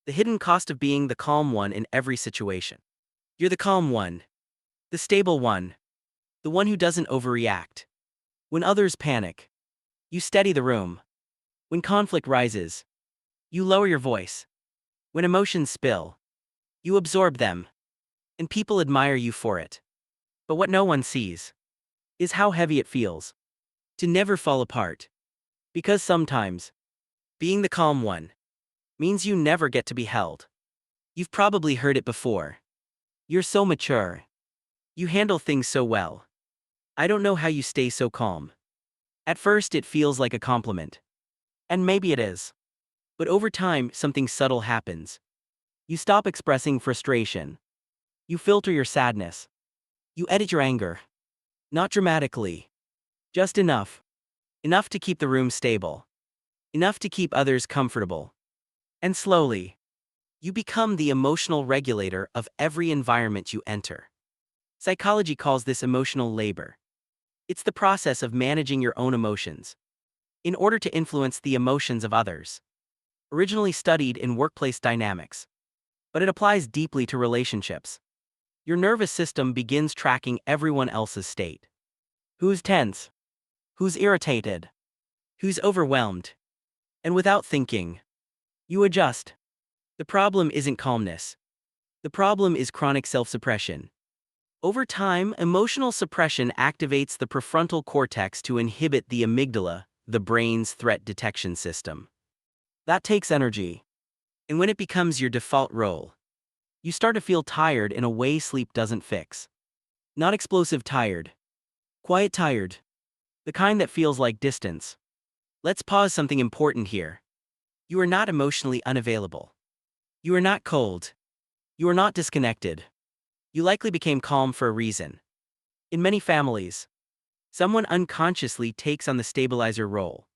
The hidden cost of being the calm one in every situation. You're the calm one, the stable one, the one who doesn't overreact. When others panic, you steady the room. When conflict rises, you lower your voice. When emotions spill, you absorb them, and people admire you for it. But what no one sees is how heavy it feels to never fall apart. Because sometimes, being the calm one means you never get to be held. You've probably heard it before. You're so mature. You handle things so well. I don't know how you stay so calm. At first, it feels like a compliment. And maybe it is. But over time, something subtle happens. You stop expressing frustration. You filter your sadness. You edit your anger. Not dramatically. Just enough. Enough to keep the room stable. Enough to keep others comfortable. And slowly, you become the emotional regulator of every environment you enter. Psychology calls this emotional labor. It's the process of managing your own emotions in order to influence the emotions of others. Originally studied in workplace dynamics, but it applies deeply to relationships. Your nervous system begins tracking everyone else's state. Who's tense? Who's irritated? Who's overwhelmed? And without thinking, you adjust. The problem isn't calmness. The problem is chronic self-suppression. Over time, emotional suppression activates the prefrontal cortex to inhibit the amygdala, the brain's threat detection system. That takes energy. And when it becomes your default role, you start to feel tired in a way sleep doesn't fix. Not explosive tired. Quiet tired. The kind that feels like distance. Let's pause something important here. You are not emotionally unavailable. You are not cold. You are not disconnected. You likely became calm for a reason. In many families, someone unconsciously takes on the stabilizer role.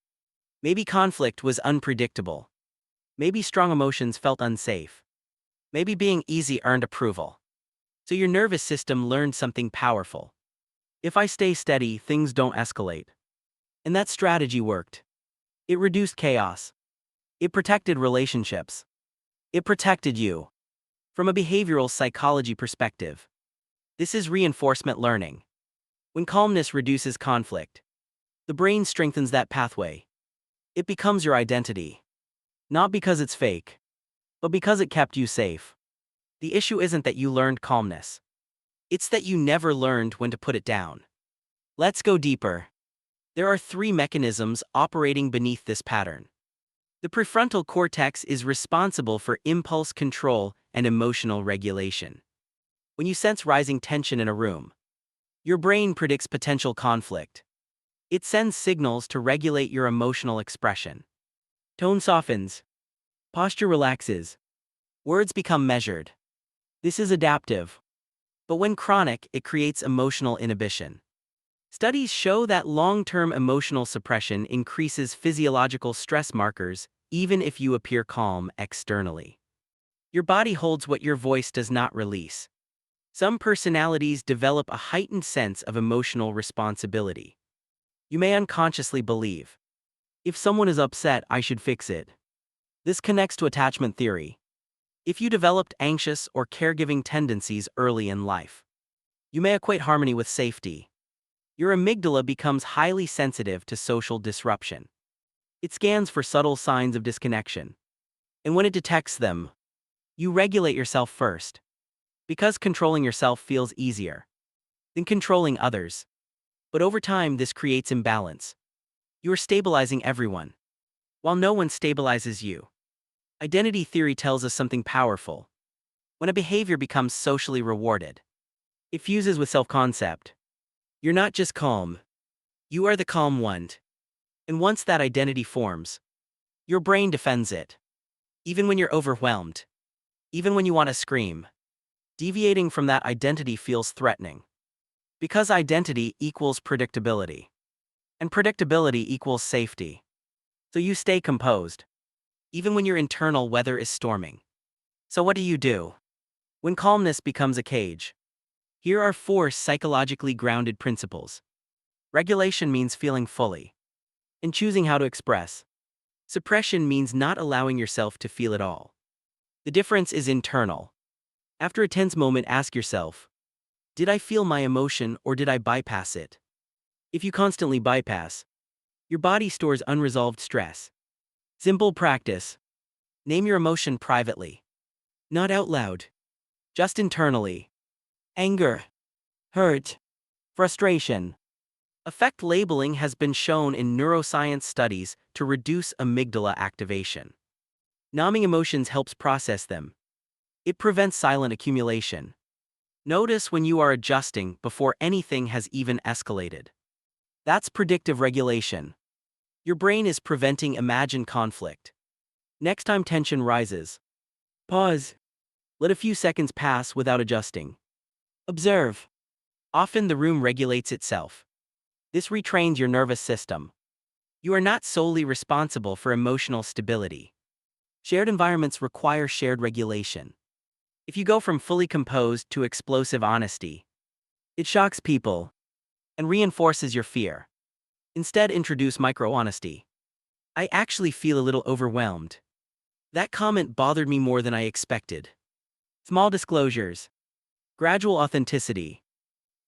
Maybe conflict was unpredictable. Maybe strong emotions felt unsafe. Maybe being easy earned approval. So your nervous system learned something powerful. If I stay steady, things don't escalate. And that strategy worked. It reduced chaos. It protected relationships. It protected you. From a behavioral psychology perspective, this is reinforcement learning. When calmness reduces conflict, the brain strengthens that pathway. It becomes your identity. Not because it's fake, but because it kept you safe. The issue isn't that you learned calmness. It's that you never learned when to put it down. Let's go deeper. There are three mechanisms operating beneath this pattern. The prefrontal cortex is responsible for impulse control and emotional regulation. When you sense rising tension in a room, your brain predicts potential conflict. It sends signals to regulate your emotional expression. Tone softens. Posture relaxes. Words become measured. This is adaptive. But when chronic, it creates emotional inhibition. Studies show that long-term emotional suppression increases physiological stress markers, even if you appear calm externally. Your body holds what your voice does not release. Some personalities develop a heightened sense of emotional responsibility. You may unconsciously believe, if someone is upset, I should fix it. This connects to attachment theory. If you developed anxious or caregiving tendencies early in life, you may equate harmony with safety. Your amygdala becomes highly sensitive to social disruption. It scans for subtle signs of disconnection. And when it detects them, you regulate yourself first. Because controlling yourself feels easier than controlling others. But over time, this creates imbalance. You are stabilizing everyone, while no one stabilizes you. Identity theory tells us something powerful. When a behavior becomes socially rewarded, it fuses with self-concept. You're not just calm. You are the calm one. And once that identity forms, your brain defends it. Even when you're overwhelmed. Even when you want to scream. Deviating from that identity feels threatening. Because identity equals predictability. And predictability equals safety. So you stay composed, even when your internal weather is storming. So what do you do when calmness becomes a cage? Here are four psychologically grounded principles. Regulation means feeling fully and choosing how to express. Suppression means not allowing yourself to feel it all. The difference is internal. After a tense moment, ask yourself, did I feel my emotion or did I bypass it? If you constantly bypass, your body stores unresolved stress. Simple practice. Name your emotion privately. Not out loud. Just internally. Anger. Hurt. Frustration. Affect labeling has been shown in neuroscience studies to reduce amygdala activation. Numbing emotions helps process them. It prevents silent accumulation. Notice when you are adjusting before anything has even escalated. That's predictive regulation. Your brain is preventing imagined conflict. Next time tension rises, pause. Let a few seconds pass without adjusting. Observe. Often the room regulates itself. This retrains your nervous system. You are not solely responsible for emotional stability. Shared environments require shared regulation. If you go from fully composed to explosive honesty, it shocks people and reinforces your fear. Instead, introduce micro-honesty. I actually feel a little overwhelmed. That comment bothered me more than I expected. Small disclosures. Gradual authenticity.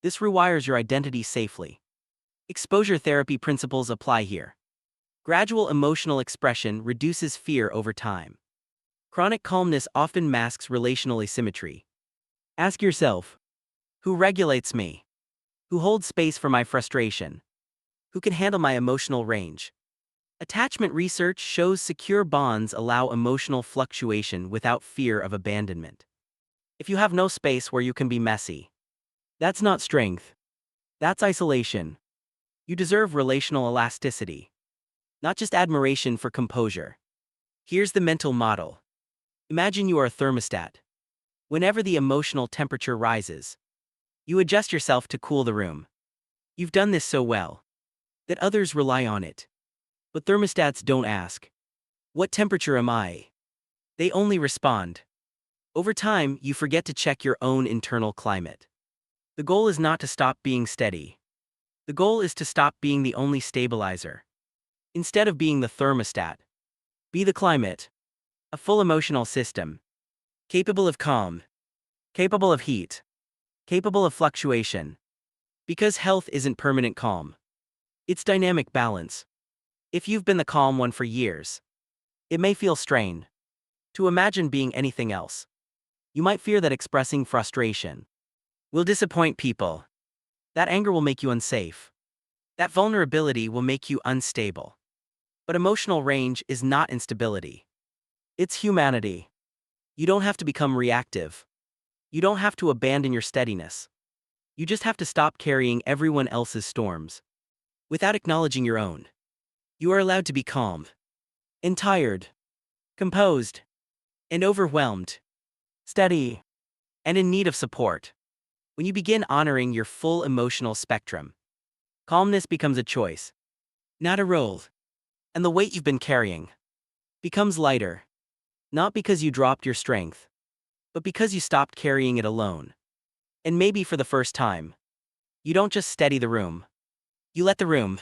This rewires your identity safely. Exposure therapy principles apply here. Gradual emotional expression reduces fear over time. Chronic calmness often masks relational asymmetry. Ask yourself, who regulates me? Who holds space for my frustration? Who can handle my emotional range? Attachment research shows secure bonds allow emotional fluctuation without fear of abandonment. If you have no space where you can be messy, that's not strength. That's isolation. You deserve relational elasticity, not just admiration for composure. Here's the mental model. Imagine you are a thermostat. Whenever the emotional temperature rises, you adjust yourself to cool the room. You've done this so well that others rely on it. But thermostats don't ask, what temperature am I? They only respond. Over time, you forget to check your own internal climate. The goal is not to stop being steady. The goal is to stop being the only stabilizer. Instead of being the thermostat, be the climate. A full emotional system. Capable of calm. Capable of heat. Capable of fluctuation. Because health isn't permanent calm. It's dynamic balance. If you've been the calm one for years, it may feel strained to imagine being anything else. You might fear that expressing frustration will disappoint people. That anger will make you unsafe. That vulnerability will make you unstable. But emotional range is not instability. It's humanity. You don't have to become reactive. You don't have to abandon your steadiness. You just have to stop carrying everyone else's storms without acknowledging your own. You are allowed to be calm and tired, composed and overwhelmed, steady and in need of support. When you begin honoring your full emotional spectrum, calmness becomes a choice, not a role. And the weight you've been carrying becomes lighter, not because you dropped your strength, but because you stopped carrying it alone. And maybe for the first time, you don't just steady the room. You let the room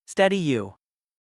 steady you.